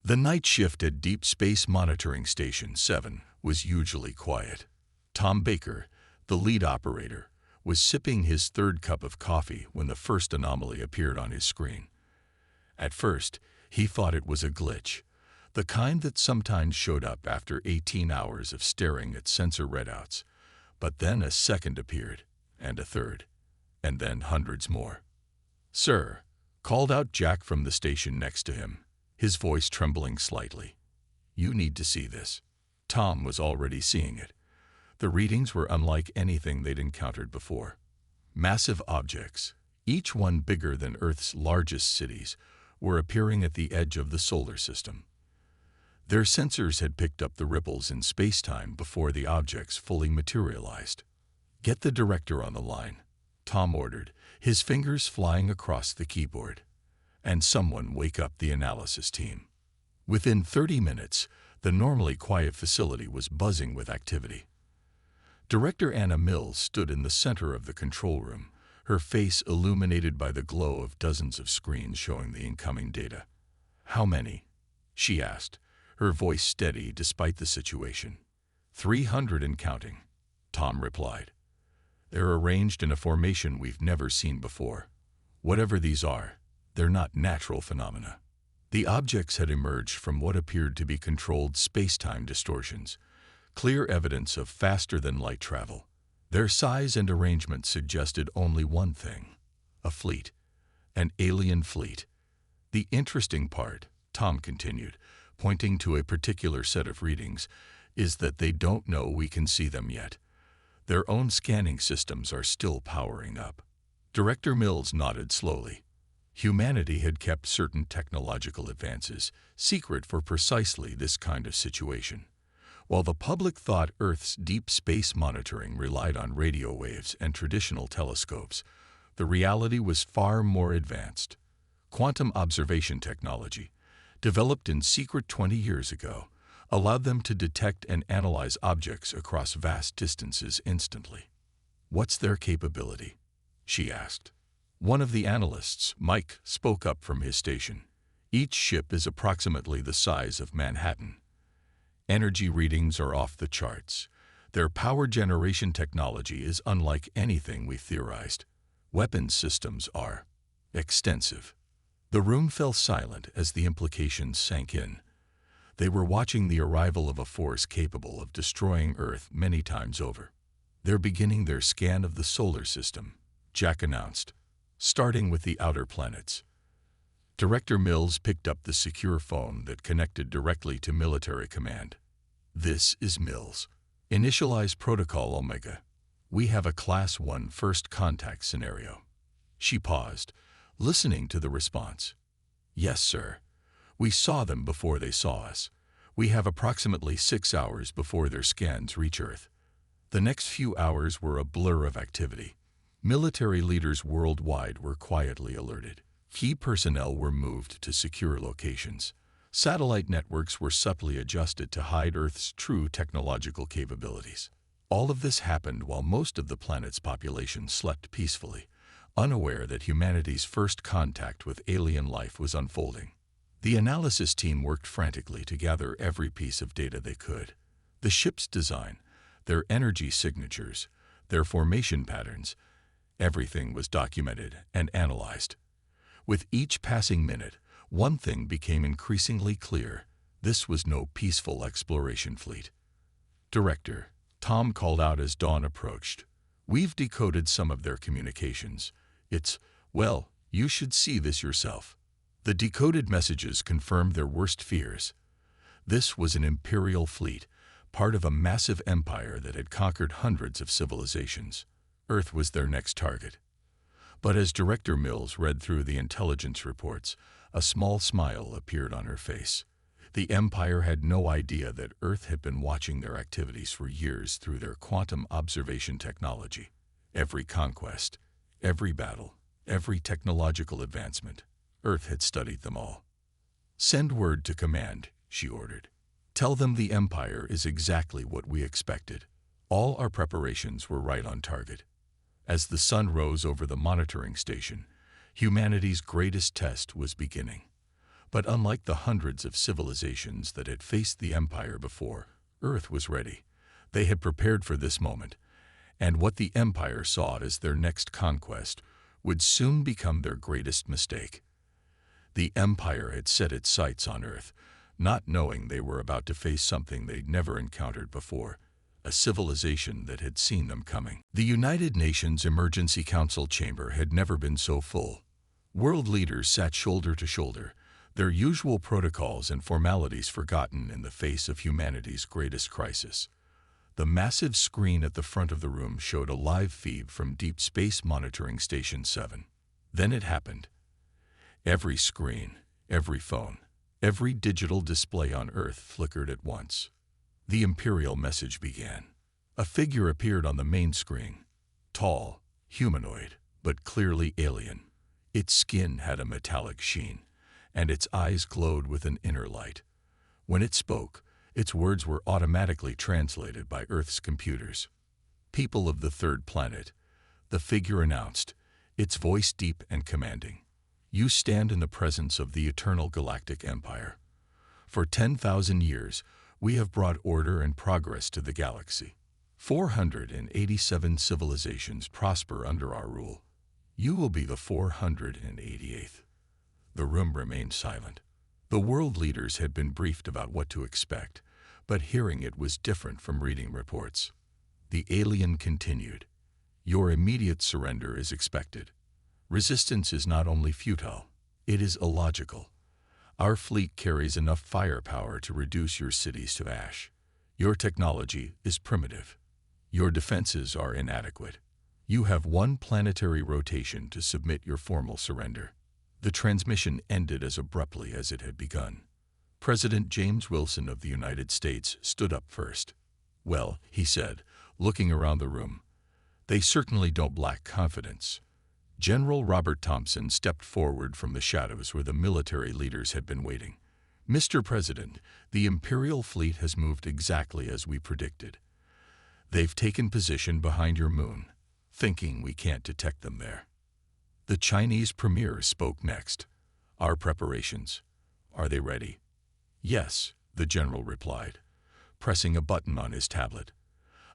The night shift at Deep Space Monitoring Station 7 was usually quiet. Tom Baker, the lead operator, was sipping his third cup of coffee when the first anomaly appeared on his screen. At first, he thought it was a glitch, the kind that sometimes showed up after 18 hours of staring at sensor readouts. But then a second appeared, and a third, and then hundreds more. "Sir," called out Jack from the station next to him, his voice trembling slightly. "You need to see this." Tom was already seeing it. The readings were unlike anything they'd encountered before. Massive objects, each one bigger than Earth's largest cities, were appearing at the edge of the solar system. Their sensors had picked up the ripples in space-time before the objects fully materialized. "Get the director on the line," Tom ordered, his fingers flying across the keyboard. "And someone wake up the analysis team." Within 30 minutes, the normally quiet facility was buzzing with activity. Director Anna Mills stood in the center of the control room, her face illuminated by the glow of dozens of screens showing the incoming data. "How many?" she asked, her voice steady despite the situation. 300 and counting," Tom replied. "They're arranged in a formation we've never seen before. Whatever these are, they're not natural phenomena." The objects had emerged from what appeared to be controlled space-time distortions, clear evidence of faster-than-light travel. Their size and arrangement suggested only one thing: a fleet, an alien fleet. "The interesting part," Tom continued, pointing to a particular set of readings, "is that they don't know we can see them yet. Their own scanning systems are still powering up." Director Mills nodded slowly. Humanity had kept certain technological advances secret for precisely this kind of situation. While the public thought Earth's deep space monitoring relied on radio waves and traditional telescopes, the reality was far more advanced. Quantum observation technology, developed in secret 20 years ago, allowed them to detect and analyze objects across vast distances instantly. "What's their capability?" she asked. One of the analysts, Mike, spoke up from his station. "Each ship is approximately the size of Manhattan. Energy readings are off the charts. Their power generation technology is unlike anything we theorized. Weapons systems are extensive." The room fell silent as the implications sank in. They were watching the arrival of a force capable of destroying Earth many times over. "They're beginning their scan of the solar system," Jack announced, "starting with the outer planets." Director Mills picked up the secure phone that connected directly to military command. "This is Mills. Initialize Protocol Omega. We have a Class 1 first contact scenario." She paused, listening to the response. "Yes, sir. We saw them before they saw us. We have approximately 6 hours before their scans reach Earth." The next few hours were a blur of activity. Military leaders worldwide were quietly alerted. Key personnel were moved to secure locations. Satellite networks were subtly adjusted to hide Earth's true technological capabilities. All of this happened while most of the planet's population slept peacefully, unaware that humanity's first contact with alien life was unfolding. The analysis team worked frantically to gather every piece of data they could. The ship's design, their energy signatures, their formation patterns, everything was documented and analyzed. With each passing minute, one thing became increasingly clear: this was no peaceful exploration fleet. "Director," Tom called out as dawn approached, "we've decoded some of their communications. Well, you should see this yourself." The decoded messages confirmed their worst fears. This was an imperial fleet, part of a massive empire that had conquered hundreds of civilizations. Earth was their next target. But as Director Mills read through the intelligence reports, a small smile appeared on her face. The Empire had no idea that Earth had been watching their activities for years through their quantum observation technology. Every conquest, every battle, every technological advancement, Earth had studied them all. "Send word to command," she ordered. "Tell them the Empire is exactly what we expected. All our preparations were right on target." As the sun rose over the monitoring station, humanity's greatest test was beginning. But unlike the hundreds of civilizations that had faced the Empire before, Earth was ready. They had prepared for this moment, and what the Empire saw as their next conquest would soon become their greatest mistake. The Empire had set its sights on Earth, not knowing they were about to face something they'd never encountered before, a civilization that had seen them coming. The United Nations Emergency Council chamber had never been so full. World leaders sat shoulder to shoulder, their usual protocols and formalities forgotten in the face of humanity's greatest crisis. The massive screen at the front of the room showed a live feed from Deep Space Monitoring Station 7. Then it happened. Every screen, every phone, every digital display on Earth flickered at once. The Imperial message began. A figure appeared on the main screen. Tall, humanoid, but clearly alien. Its skin had a metallic sheen, and its eyes glowed with an inner light. When it spoke, its words were automatically translated by Earth's computers. "People of the third planet," the figure announced, its voice deep and commanding. "You stand in the presence of the eternal Galactic Empire. For 10,000 years, we have brought order and progress to the galaxy. 487 civilizations prosper under our rule. You will be the 488th. The room remained silent. The world leaders had been briefed about what to expect, but hearing it was different from reading reports. The alien continued. "Your immediate surrender is expected. Resistance is not only futile, it is illogical. Our fleet carries enough firepower to reduce your cities to ash. Your technology is primitive. Your defenses are inadequate. You have one planetary rotation to submit your formal surrender." The transmission ended as abruptly as it had begun. President James Wilson of the United States stood up first. "Well," he said, looking around the room, "they certainly don't lack confidence." General Robert Thompson stepped forward from the shadows where the military leaders had been waiting. "Mr. President, the Imperial fleet has moved exactly as we predicted. They've taken position behind your moon, thinking we can't detect them there." The Chinese premier spoke next. "Our preparations, are they ready?" "Yes," the general replied, pressing a button on his tablet.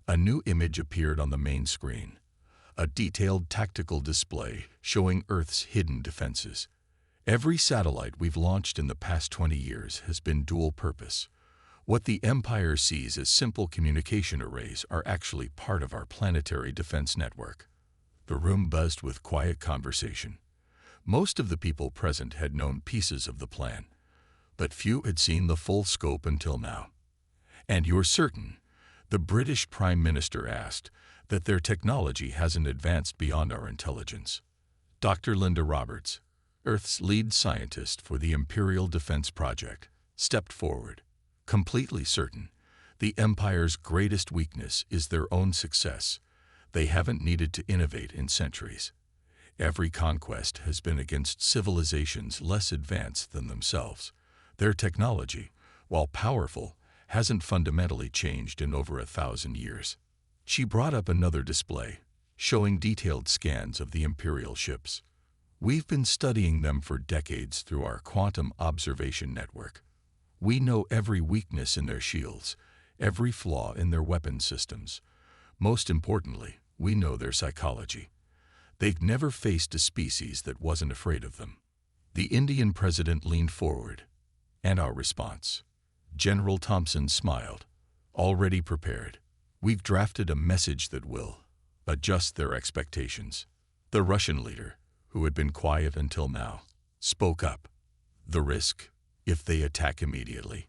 A new image appeared on the main screen, a detailed tactical display showing Earth's hidden defenses. "Every satellite we've launched in the past 20 years has been dual purpose. What the Empire sees as simple communication arrays are actually part of our planetary defense network." The room buzzed with quiet conversation. Most of the people present had known pieces of the plan, but few had seen the full scope until now. "And you're certain," the British Prime Minister asked, "that their technology hasn't advanced beyond our intelligence?" Dr. Linda Roberts, Earth's lead scientist for the Imperial Defense Project, stepped forward. "Completely certain. The Empire's greatest weakness is their own success. They haven't needed to innovate in centuries. Every conquest has been against civilizations less advanced than themselves. Their technology, while powerful, hasn't fundamentally changed in over 1,000 years." She brought up another display, showing detailed scans of the Imperial ships. "We've been studying them for decades through our quantum observation network. We know every weakness in their shields, every flaw in their weapon systems. Most importantly, we know their psychology. They've never faced a species that wasn't afraid of them." The Indian president leaned forward. "And our response?" General Thompson smiled. "Already prepared. We've drafted a message that will adjust their expectations." The Russian leader, who had been quiet until now, spoke up. "The risk, if they attack immediately?"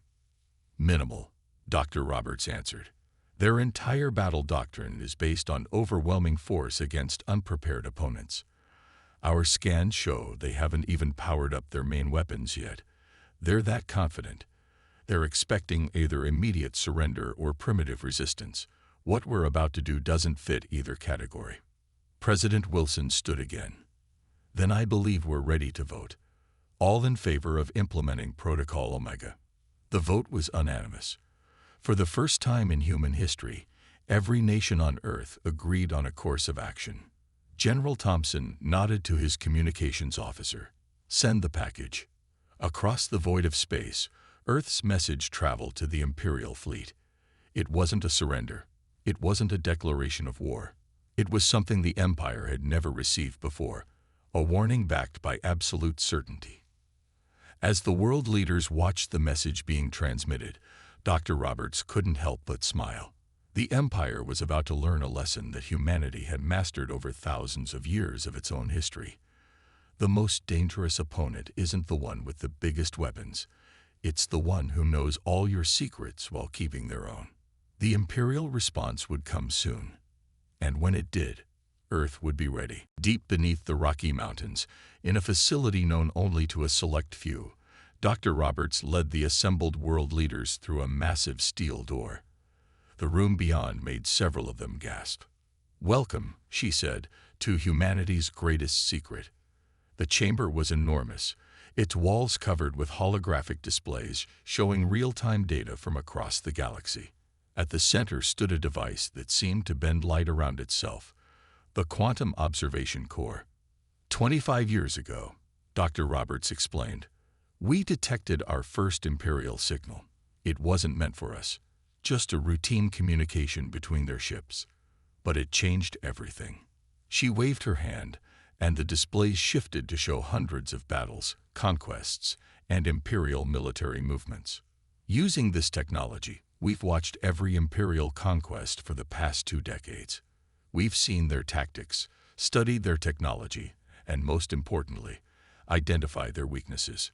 "Minimal," Dr. Roberts answered. "Their entire battle doctrine is based on overwhelming force against unprepared opponents. Our scans show they haven't even powered up their main weapons yet. They're that confident. They're expecting either immediate surrender or primitive resistance. What we're about to do doesn't fit either category." President Wilson stood again. "Then I believe we're ready to vote. All in favor of implementing Protocol Omega." The vote was unanimous. For the first time in human history, every nation on Earth agreed on a course of action. General Thompson nodded to his communications officer. "Send the package." Across the void of space, Earth's message traveled to the Imperial fleet. It wasn't a surrender. It wasn't a declaration of war. It was something the Empire had never received before, a warning backed by absolute certainty. As the world leaders watched the message being transmitted, Dr. Roberts couldn't help but smile. The Empire was about to learn a lesson that humanity had mastered over thousands of years of its own history. The most dangerous opponent isn't the one with the biggest weapons. It's the one who knows all your secrets while keeping their own. The Imperial response would come soon. And when it did, Earth would be ready. Deep beneath the Rocky Mountains, in a facility known only to a select few, Dr. Roberts led the assembled world leaders through a massive steel door. The room beyond made several of them gasp. "Welcome," she said, "to humanity's greatest secret." The chamber was enormous, its walls covered with holographic displays showing real-time data from across the galaxy. At the center stood a device that seemed to bend light around itself, the Quantum Observation Core. 25 years ago, Dr. Roberts explained, we detected our first Imperial signal. It wasn't meant for us, just a routine communication between their ships. But it changed everything. She waved her hand, and the displays shifted to show hundreds of battles, conquests, and Imperial military movements. Using this technology, we've watched every Imperial conquest for the past 2 decades. We've seen their tactics, studied their technology, and most importantly, identified their weaknesses.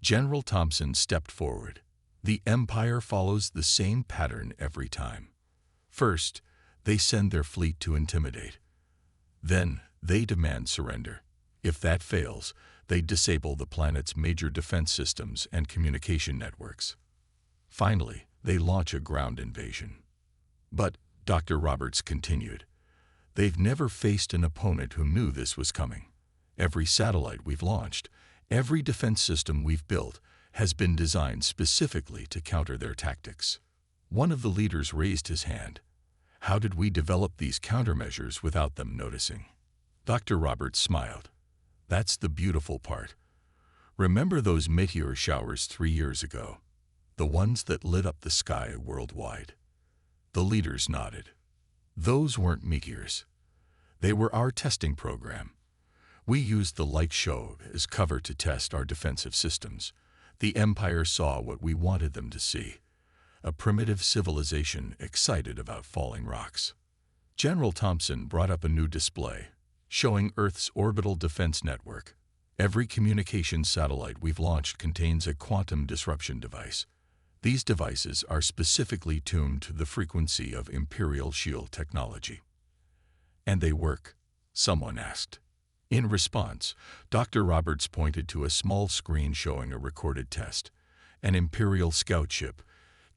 General Thompson stepped forward. The Empire follows the same pattern every time. First, they send their fleet to intimidate. Then, they demand surrender. If that fails, they disable the planet's major defense systems and communication networks. Finally, they launch a ground invasion. But, Dr. Roberts continued, they've never faced an opponent who knew this was coming. Every satellite we've launched, every defense system we've built, has been designed specifically to counter their tactics. One of the leaders raised his hand. How did we develop these countermeasures without them noticing? Dr. Roberts smiled. That's the beautiful part. Remember those meteor showers 3 years ago? The ones that lit up the sky worldwide? The leaders nodded. Those weren't meteors. They were our testing program. We used the light show as cover to test our defensive systems. The Empire saw what we wanted them to see. A primitive civilization excited about falling rocks. General Thompson brought up a new display, showing Earth's orbital defense network. Every communication satellite we've launched contains a quantum disruption device. These devices are specifically tuned to the frequency of Imperial shield technology. And they work? Someone asked. In response, Dr. Roberts pointed to a small screen showing a recorded test. An Imperial scout ship,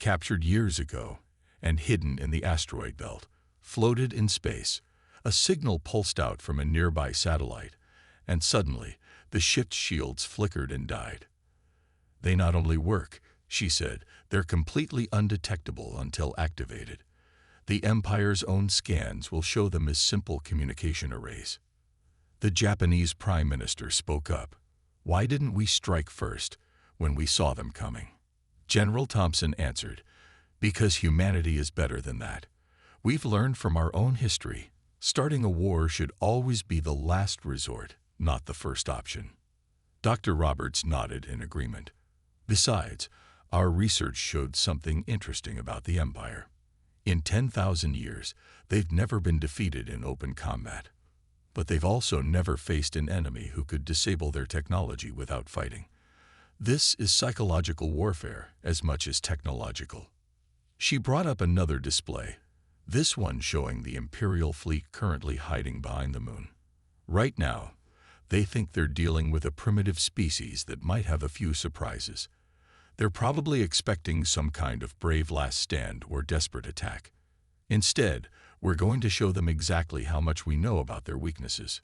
captured years ago and hidden in the asteroid belt, floated in space. A signal pulsed out from a nearby satellite, and suddenly the ship's shields flickered and died. They not only work, she said, they're completely undetectable until activated. The Empire's own scans will show them as simple communication arrays. The Japanese Prime Minister spoke up. Why didn't we strike first when we saw them coming? General Thompson answered, because humanity is better than that. We've learned from our own history. Starting a war should always be the last resort, not the first option. Dr. Roberts nodded in agreement. Besides, our research showed something interesting about the Empire. In 10,000 years, they've never been defeated in open combat. But they've also never faced an enemy who could disable their technology without fighting. This is psychological warfare as much as technological. She brought up another display, this one showing the Imperial fleet currently hiding behind the moon. Right now, they think they're dealing with a primitive species that might have a few surprises. They're probably expecting some kind of brave last stand or desperate attack. Instead, we're going to show them exactly how much we know about their weaknesses.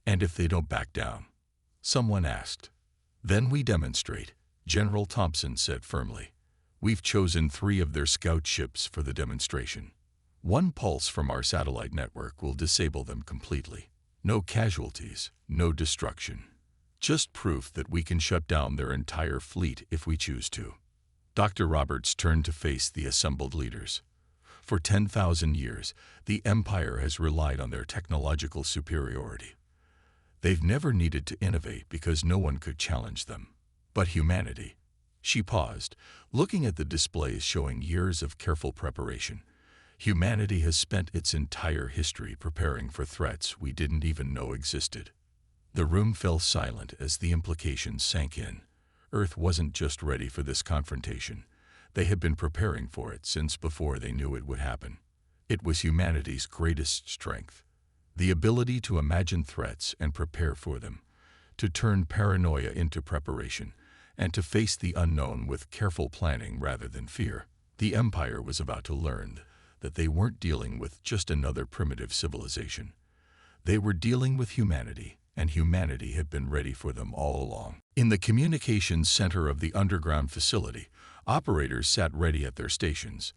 And if they don't back down? Someone asked. Then we demonstrate, General Thompson said firmly. We've chosen 3 of their scout ships for the demonstration. 1 pulse from our satellite network will disable them completely. No casualties, no destruction. Just proof that we can shut down their entire fleet if we choose to. Dr. Roberts turned to face the assembled leaders. For 10,000 years, the Empire has relied on their technological superiority. They've never needed to innovate because no one could challenge them. But humanity. She paused, looking at the displays showing years of careful preparation. Humanity has spent its entire history preparing for threats we didn't even know existed. The room fell silent as the implications sank in. Earth wasn't just ready for this confrontation. They had been preparing for it since before they knew it would happen. It was humanity's greatest strength. The ability to imagine threats and prepare for them, to turn paranoia into preparation, and to face the unknown with careful planning rather than fear. The Empire was about to learn that they weren't dealing with just another primitive civilization. They were dealing with humanity, and humanity had been ready for them all along. In the communications center of the underground facility, operators sat ready at their stations.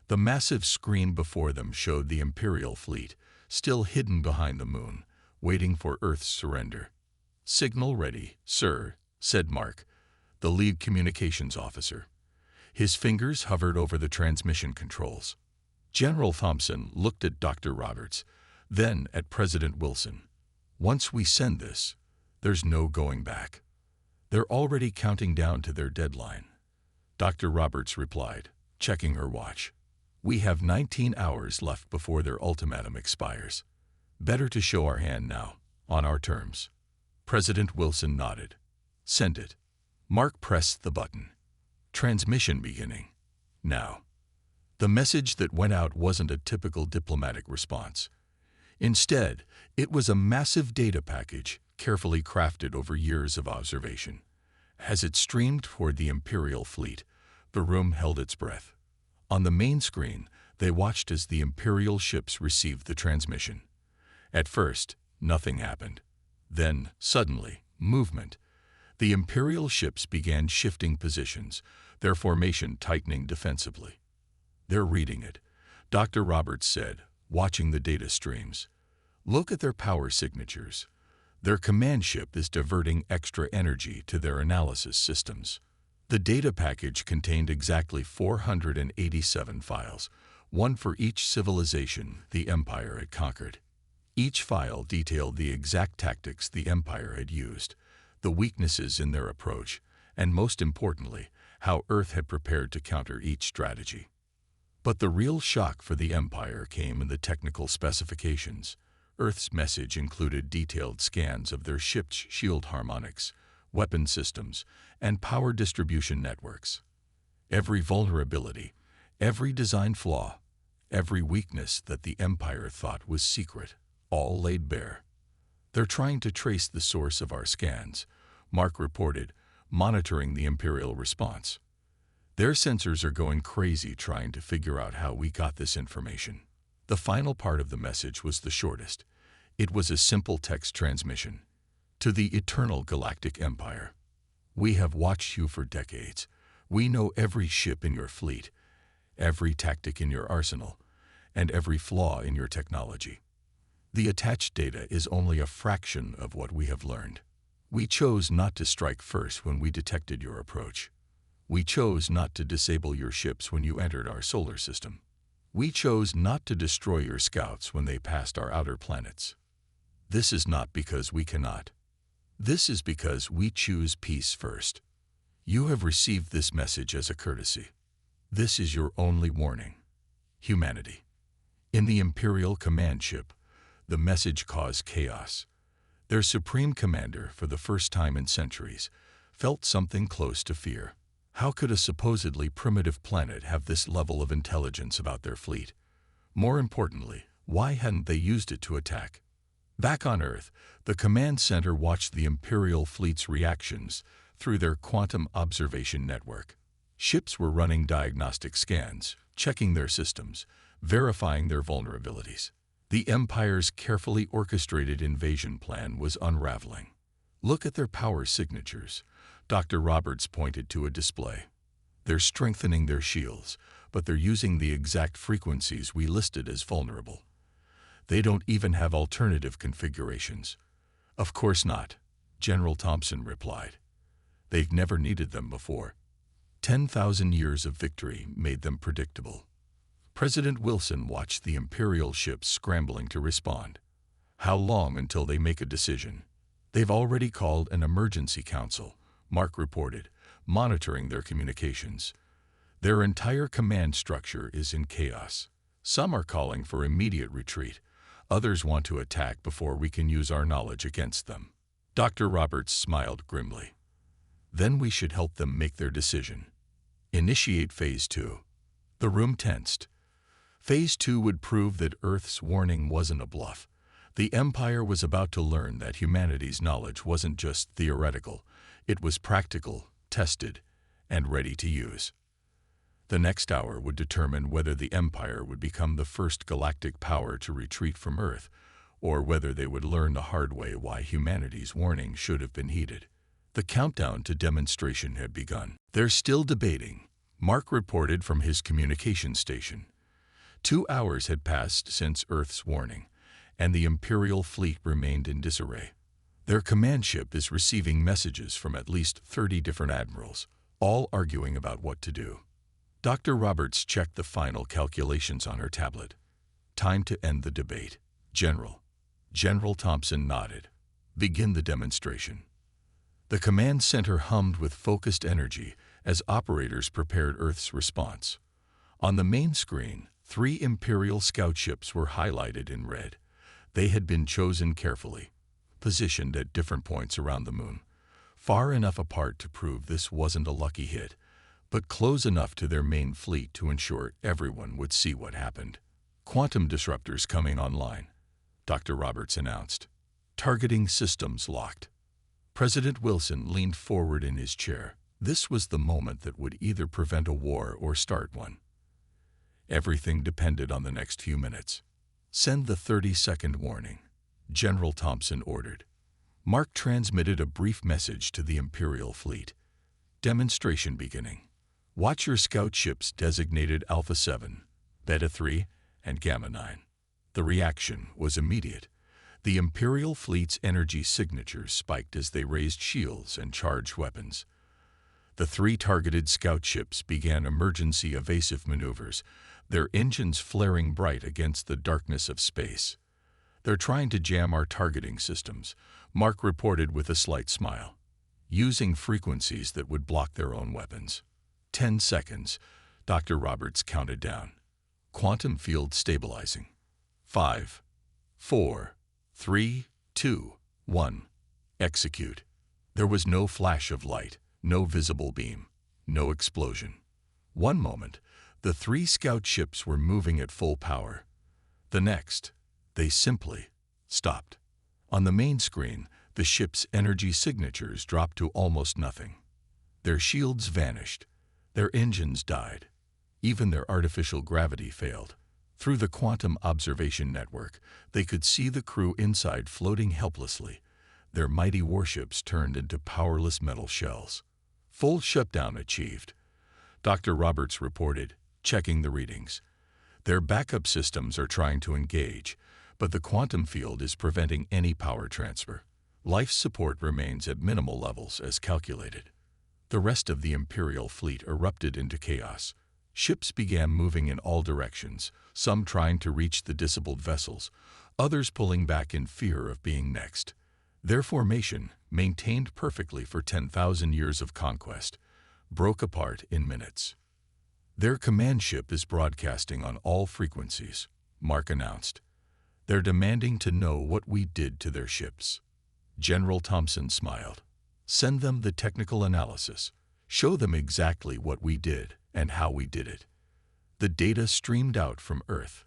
The massive screen before them showed the Imperial fleet, still hidden behind the moon, waiting for Earth's surrender. "Signal ready, sir," said Mark, the lead communications officer. His fingers hovered over the transmission controls. General Thompson looked at Dr. Roberts, then at President Wilson. "Once we send this, there's no going back. They're already counting down to their deadline." Dr. Roberts replied, checking her watch. "We have 19 hours left before their ultimatum expires. Better to show our hand now, on our terms." President Wilson nodded. "Send it." Mark pressed the button. Transmission beginning. Now. The message that went out wasn't a typical diplomatic response. Instead, it was a massive data package, carefully crafted over years of observation. As it streamed toward the Imperial fleet, the room held its breath. On the main screen, they watched as the Imperial ships received the transmission. At first, nothing happened. Then, suddenly, movement. The Imperial ships began shifting positions, their formation tightening defensively. "They're reading it," Dr. Roberts said, watching the data streams. "Look at their power signatures. Their command ship is diverting extra energy to their analysis systems." The data package contained exactly 487 files, one for each civilization the Empire had conquered. Each file detailed the exact tactics the Empire had used, the weaknesses in their approach, and most importantly, how Earth had prepared to counter each strategy. But the real shock for the Empire came in the technical specifications. Earth's message included detailed scans of their ship's shield harmonics, weapon systems, and power distribution networks. Every vulnerability, every design flaw, every weakness that the Empire thought was secret, all laid bare. "They're trying to trace the source of our scans," Mark reported, monitoring the Imperial response. "Their sensors are going crazy trying to figure out how we got this information." The final part of the message was the shortest. It was a simple text transmission. "To the eternal Galactic Empire. We have watched you for decades. We know every ship in your fleet, every tactic in your arsenal, and every flaw in your technology. The attached data is only a fraction of what we have learned. We chose not to strike first when we detected your approach. We chose not to disable your ships when you entered our solar system. We chose not to destroy your scouts when they passed our outer planets. This is not because we cannot. This is because we choose peace first. You have received this message as a courtesy. This is your only warning. Humanity." In the Imperial command ship, the message caused chaos. Their supreme commander, for the first time in centuries, felt something close to fear. How could a supposedly primitive planet have this level of intelligence about their fleet? More importantly, why hadn't they used it to attack? Back on Earth, the command center watched the Imperial fleet's reactions through their quantum observation network. Ships were running diagnostic scans, checking their systems, verifying their vulnerabilities. The Empire's carefully orchestrated invasion plan was unraveling. "Look at their power signatures," Dr. Roberts pointed to a display. "They're strengthening their shields, but they're using the exact frequencies we listed as vulnerable. They don't even have alternative configurations." "Of course not," General Thompson replied. They've never needed them before. 10,000 years of victory made them predictable. President Wilson watched the Imperial ships scrambling to respond. How long until they make a decision? They've already called an emergency council, Mark reported, monitoring their communications. Their entire command structure is in chaos. Some are calling for immediate retreat. Others want to attack before we can use our knowledge against them. Dr. Roberts smiled grimly. Then we should help them make their decision. Initiate Phase 2. The room tensed. Phase 2 would prove that Earth's warning wasn't a bluff. The Empire was about to learn that humanity's knowledge wasn't just theoretical. It was practical, tested, and ready to use. The next hour would determine whether the Empire would become the first galactic power to retreat from Earth, or whether they would learn the hard way why humanity's warning should have been heeded. The countdown to demonstration had begun. They're still debating, Mark reported from his communication station. 2 hours had passed since Earth's warning, and the Imperial fleet remained in disarray. Their command ship is receiving messages from at least 30 different admirals, all arguing about what to do. Dr. Roberts checked the final calculations on her tablet. Time to end the debate. General Thompson nodded. Begin the demonstration. The command center hummed with focused energy as operators prepared Earth's response. On the main screen, 3 Imperial scout ships were highlighted in red. They had been chosen carefully, positioned at different points around the moon, far enough apart to prove this wasn't a lucky hit, but close enough to their main fleet to ensure everyone would see what happened. Quantum disruptors coming online, Dr. Roberts announced. Targeting systems locked. President Wilson leaned forward in his chair. This was the moment that would either prevent a war or start one. Everything depended on the next few minutes. Send the 30-second warning, General Thompson ordered. Mark transmitted a brief message to the Imperial fleet. Demonstration beginning. Watch your scout ships designated Alpha 7, Beta 3, and Gamma 9. The reaction was immediate. The Imperial fleet's energy signatures spiked as they raised shields and charged weapons. The 3 targeted scout ships began emergency evasive maneuvers, their engines flaring bright against the darkness of space. They're trying to jam our targeting systems, Mark reported with a slight smile, using frequencies that would block their own weapons. 10 seconds, Dr. Roberts counted down. Quantum field stabilizing. 5, 4, 3, 2, 1. Execute. There was no flash of light, no visible beam, no explosion. One moment, the 3 scout ships were moving at full power. The next, they simply stopped. On the main screen, the ship's energy signatures dropped to almost nothing. Their shields vanished. Their engines died. Even their artificial gravity failed. Through the quantum observation network, they could see the crew inside floating helplessly, their mighty warships turned into powerless metal shells. Full shutdown achieved, Dr. Roberts reported, checking the readings. Their backup systems are trying to engage, but the quantum field is preventing any power transfer. Life support remains at minimal levels as calculated. The rest of the Imperial fleet erupted into chaos. Ships began moving in all directions, some trying to reach the disabled vessels, others pulling back in fear of being next. Their formation, maintained perfectly for 10,000 years of conquest, broke apart in minutes. Their command ship is broadcasting on all frequencies, Mark announced. They're demanding to know what we did to their ships. General Thompson smiled. Send them the technical analysis. Show them exactly what we did and how we did it. The data streamed out from Earth,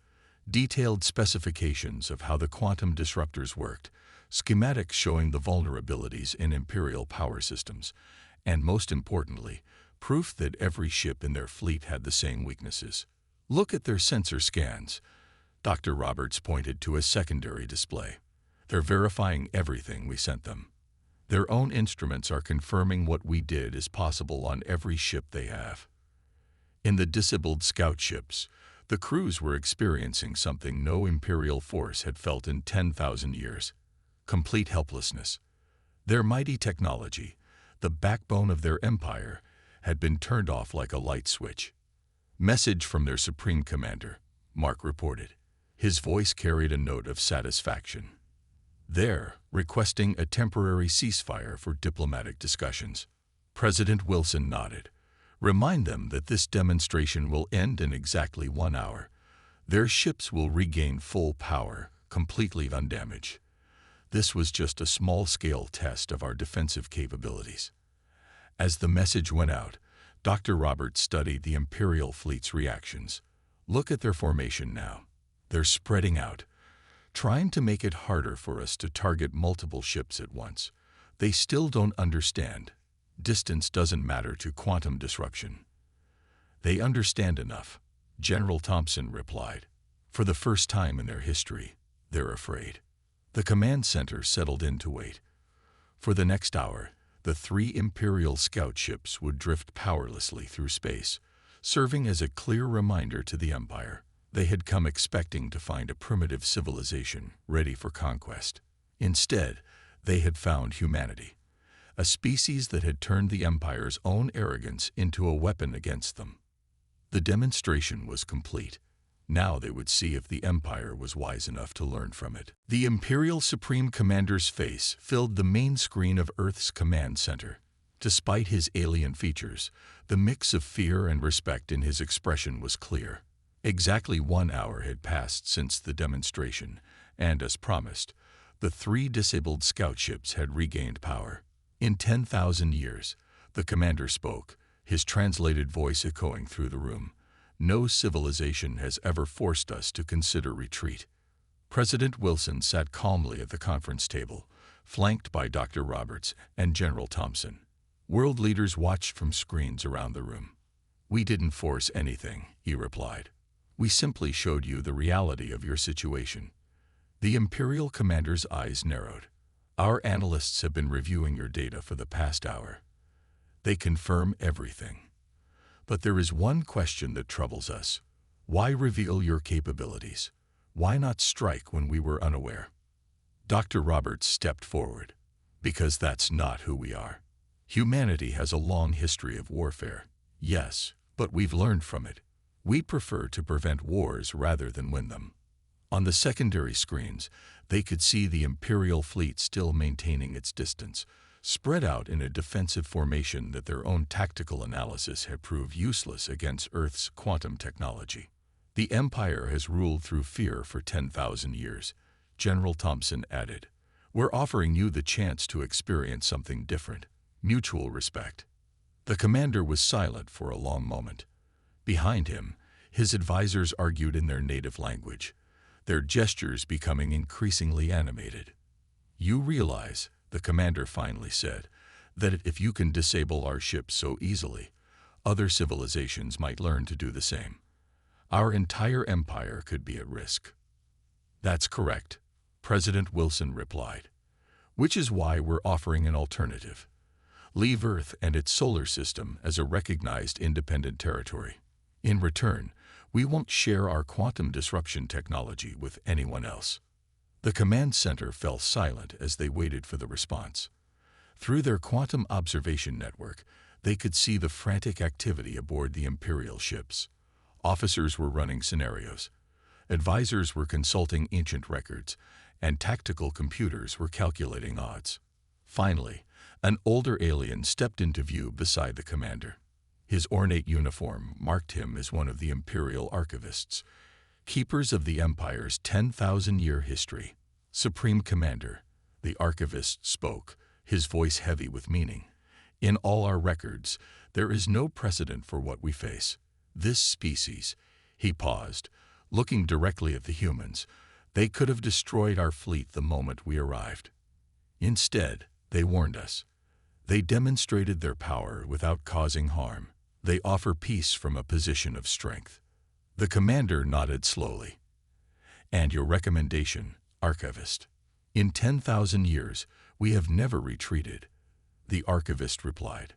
detailed specifications of how the quantum disruptors worked, schematics showing the vulnerabilities in Imperial power systems, and most importantly, proof that every ship in their fleet had the same weaknesses. Look at their sensor scans. Dr. Roberts pointed to a secondary display. They're verifying everything we sent them. Their own instruments are confirming what we did is possible on every ship they have. In the disabled scout ships, the crews were experiencing something no Imperial force had felt in 10,000 years. Complete helplessness. Their mighty technology, the backbone of their empire, had been turned off like a light switch. "Message from their supreme commander," Mark reported. His voice carried a note of satisfaction. "They're requesting a temporary ceasefire for diplomatic discussions." President Wilson nodded. "Remind them that this demonstration will end in exactly 1 hour. Their ships will regain full power, completely undamaged. This was just a small-scale test of our defensive capabilities." As the message went out, Dr. Roberts studied the Imperial fleet's reactions. "Look at their formation now. They're spreading out, trying to make it harder for us to target multiple ships at once. They still don't understand. Distance doesn't matter to quantum disruption." "They understand enough," General Thompson replied. "For the first time in their history, they're afraid." The command center settled in to wait. For the next hour, the 3 Imperial scout ships would drift powerlessly through space, serving as a clear reminder to the Empire. They had come expecting to find a primitive civilization ready for conquest. Instead, they had found humanity, a species that had turned the Empire's own arrogance into a weapon against them. The demonstration was complete. Now they would see if the Empire was wise enough to learn from it. The Imperial Supreme Commander's face filled the main screen of Earth's command center. Despite his alien features, the mix of fear and respect in his expression was clear. Exactly 1 hour had passed since the demonstration, and as promised, the 3 disabled scout ships had regained power. "In 10,000 years, the commander spoke, his translated voice echoing through the room. "No civilization has ever forced us to consider retreat." President Wilson sat calmly at the conference table, flanked by Dr. Roberts and General Thompson. World leaders watched from screens around the room. "We didn't force anything," he replied. "We simply showed you the reality of your situation." The Imperial commander's eyes narrowed. "Our analysts have been reviewing your data for the past hour. They confirm everything. But there is one question that troubles us. Why reveal your capabilities? Why not strike when we were unaware?" Dr. Roberts stepped forward. "Because that's not who we are. Humanity has a long history of warfare. Yes, but we've learned from it. We prefer to prevent wars rather than win them." On the secondary screens, they could see the Imperial fleet still maintaining its distance, spread out in a defensive formation that their own tactical analysis had proved useless against Earth's quantum technology. "The Empire has ruled through fear for 10,000 years, General Thompson added. "We're offering you the chance to experience something different, mutual respect." The commander was silent for a long moment. Behind him, his advisors argued in their native language, their gestures becoming increasingly animated. "You realize," the commander finally said, "that if you can disable our ships so easily, other civilizations might learn to do the same. Our entire empire could be at risk." "That's correct," President Wilson replied. "Which is why we're offering an alternative. Leave Earth and its solar system as a recognized independent territory. In return, we won't share our quantum disruption technology with anyone else." The command center fell silent as they waited for the response. Through their quantum observation network, they could see the frantic activity aboard the Imperial ships. Officers were running scenarios. Advisors were consulting ancient records, and tactical computers were calculating odds. Finally, an older alien stepped into view beside the commander. His ornate uniform marked him as one of the Imperial archivists, keepers of the Empire's 10,000-year history. "Supreme Commander," the archivist spoke, his voice heavy with meaning. "In all our records, there is no precedent for what we face. This species," he paused, looking directly at the humans, "they could have destroyed our fleet the moment we arrived. Instead, they warned us. They demonstrated their power without causing harm. They offer peace from a position of strength." The commander nodded slowly. "And your recommendation, archivist?" "In 10,000 years, we have never retreated," the archivist replied.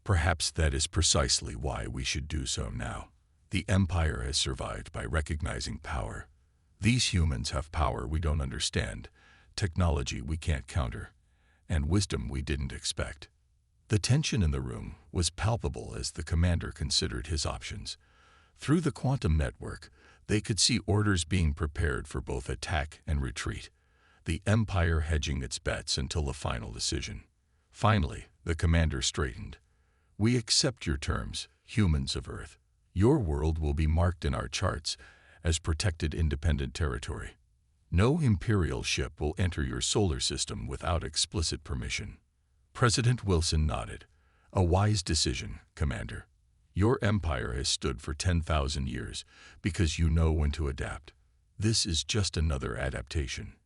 "Perhaps that is precisely why we should do so now. The Empire has survived by recognizing power. These humans have power we don't understand, technology we can't counter, and wisdom we didn't expect. The tension in the room was palpable as the commander considered his options. Through the quantum network, they could see orders being prepared for both attack and retreat, the Empire hedging its bets until the final decision. Finally, the commander straightened. "We accept your terms, humans of Earth. Your world will be marked in our charts as protected independent territory. No Imperial ship will enter your solar system without explicit permission." President Wilson nodded. "A wise decision, Commander. Your empire has stood for 10,000 years because you know when to adapt. This is just another adaptation."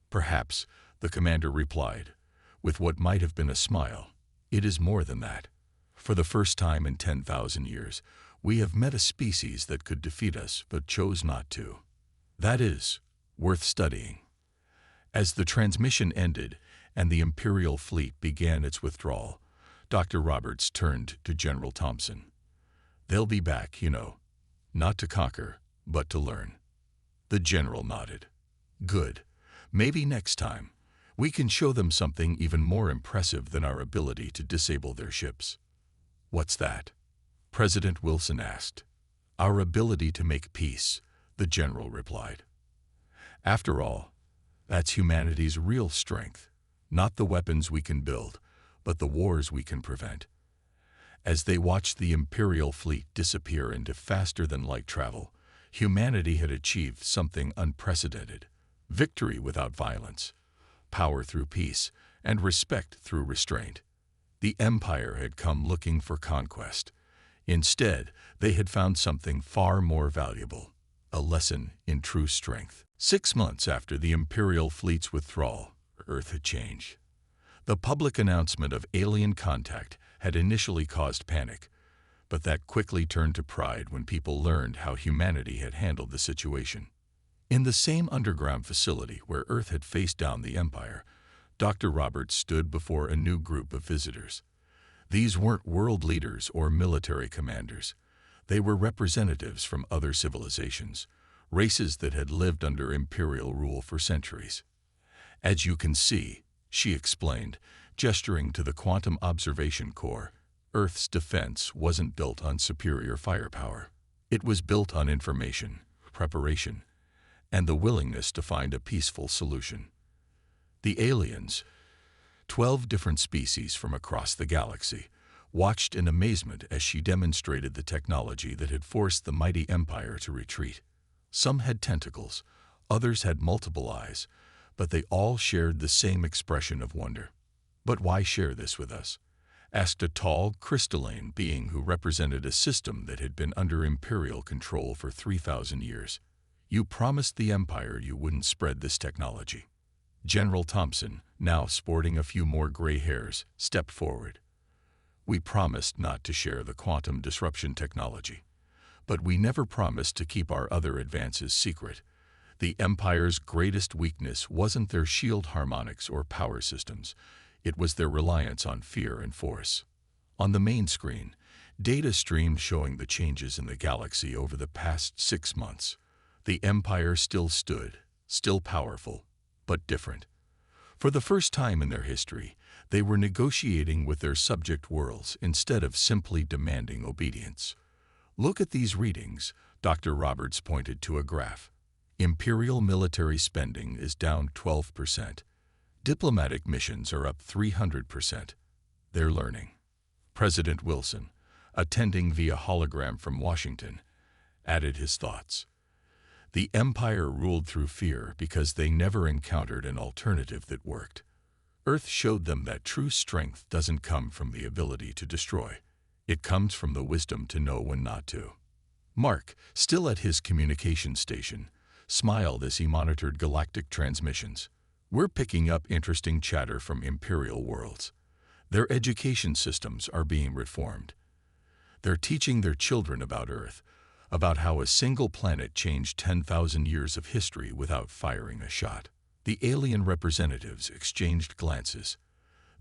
"Perhaps," the commander replied, with what might have been a smile. "It is more than that. For the first time in 10,000 years, we have met a species that could defeat us but chose not to. That is worth studying." As the transmission ended and the Imperial fleet began its withdrawal, Dr. Roberts turned to General Thompson. "They'll be back, you know. Not to conquer, but to learn." The general nodded. "Good. Maybe next time, we can show them something even more impressive than our ability to disable their ships." "What's that?" President Wilson asked. "Our ability to make peace," the general replied. "After all, that's humanity's real strength. Not the weapons we can build, but the wars we can prevent." As they watched the Imperial fleet disappear into faster-than-light travel, humanity had achieved something unprecedented: victory without violence, power through peace, and respect through restraint. The Empire had come looking for conquest. Instead, they had found something far more valuable: a lesson in true strength. 6 months after the Imperial fleet's withdrawal, Earth had changed. The public announcement of alien contact had initially caused panic, but that quickly turned to pride when people learned how humanity had handled the situation. In the same underground facility where Earth had faced down the Empire, Dr. Roberts stood before a new group of visitors. These weren't world leaders or military commanders. They were representatives from other civilizations, races that had lived under Imperial rule for centuries. "As you can see," she explained, gesturing to the Quantum Observation Core, "Earth's defense wasn't built on superior firepower. It was built on information, preparation, and the willingness to find a peaceful solution." The aliens, 12 different species from across the galaxy, watched in amazement as she demonstrated the technology that had forced the mighty Empire to retreat. Some had tentacles, others had multiple eyes, but they all shared the same expression of wonder. "But why share this with us?" asked a tall, crystalline being who represented a system that had been under Imperial control for 3,000 years. "You promised the Empire you wouldn't spread this technology." General Thompson, now sporting a few more gray hairs, stepped forward. "We promised not to share the quantum disruption technology, but we never promised to keep our other advances secret. The Empire's greatest weakness wasn't their shield harmonics or power systems. It was their reliance on fear and force." On the main screen, data streamed showing the changes in the galaxy over the past 6 months. The Empire still stood, still powerful, but different. For the first time in their history, they were negotiating with their subject worlds instead of simply demanding obedience. "Look at these readings," Dr. Roberts pointed to a graph. "Imperial military spending is down 12%. Diplomatic missions are up 300%. They're learning." President Wilson, attending via hologram from Washington, added his thoughts. "The Empire ruled through fear because they never encountered an alternative that worked. Earth showed them that true strength doesn't come from the ability to destroy. It comes from the wisdom to know when not to." Mark, still at his communication station, smiled as he monitored galactic transmissions. "We're picking up interesting chatter from Imperial worlds. Their education systems are being reformed. They're teaching their children about Earth, about how a single planet changed 10,000 years of history without firing a shot." The alien representatives exchanged glances.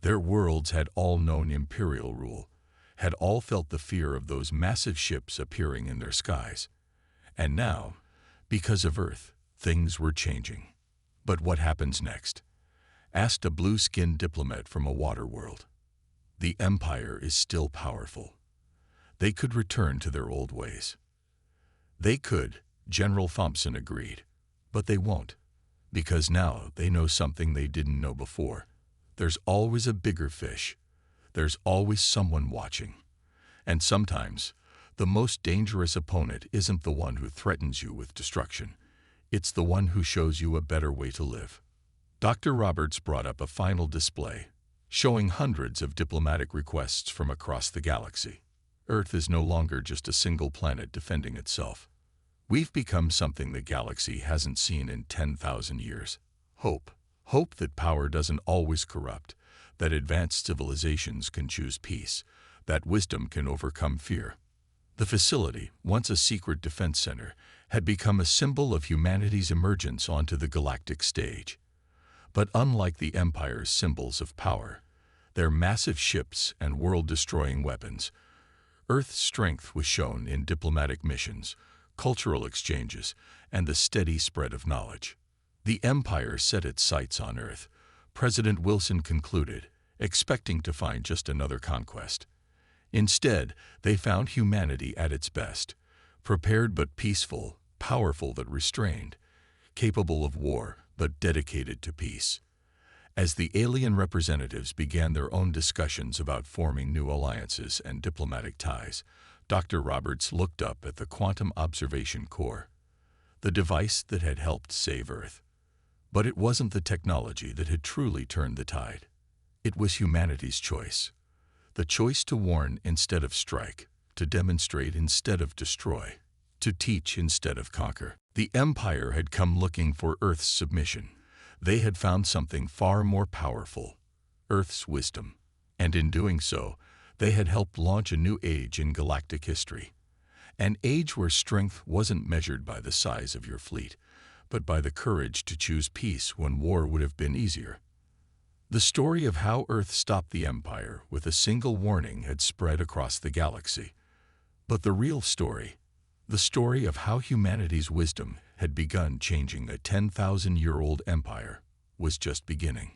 Their worlds had all known Imperial rule, had all felt the fear of those massive ships appearing in their skies. And now, because of Earth, things were changing. But what happens next? asked a blue-skinned diplomat from a water world. The Empire is still powerful. They could return to their old ways. They could, General Thompson agreed, but they won't, because now they know something they didn't know before. There's always a bigger fish. There's always someone watching. And sometimes, the most dangerous opponent isn't the one who threatens you with destruction. It's the one who shows you a better way to live. Dr. Roberts brought up a final display, showing hundreds of diplomatic requests from across the galaxy. Earth is no longer just a single planet defending itself. We've become something the galaxy hasn't seen in 10,000 years. Hope. Hope that power doesn't always corrupt, that advanced civilizations can choose peace, that wisdom can overcome fear. The facility, once a secret defense center, had become a symbol of humanity's emergence onto the galactic stage. But unlike the Empire's symbols of power, their massive ships and world-destroying weapons, Earth's strength was shown in diplomatic missions, cultural exchanges, and the steady spread of knowledge. The Empire set its sights on Earth, President Wilson concluded, expecting to find just another conquest. Instead, they found humanity at its best, prepared but peaceful, powerful but restrained, capable of war but dedicated to peace. As the alien representatives began their own discussions about forming new alliances and diplomatic ties, Dr. Roberts looked up at the Quantum Observation Core, the device that had helped save Earth. But it wasn't the technology that had truly turned the tide. It was humanity's choice. The choice to warn instead of strike, to demonstrate instead of destroy, to teach instead of conquer. The Empire had come looking for Earth's submission. They had found something far more powerful, Earth's wisdom. And in doing so, they had helped launch a new age in galactic history. An age where strength wasn't measured by the size of your fleet, but by the courage to choose peace when war would have been easier. The story of how Earth stopped the Empire with a single warning had spread across the galaxy. But the real story, the story of how humanity's wisdom had begun changing a 10,000-year-old empire, was just beginning.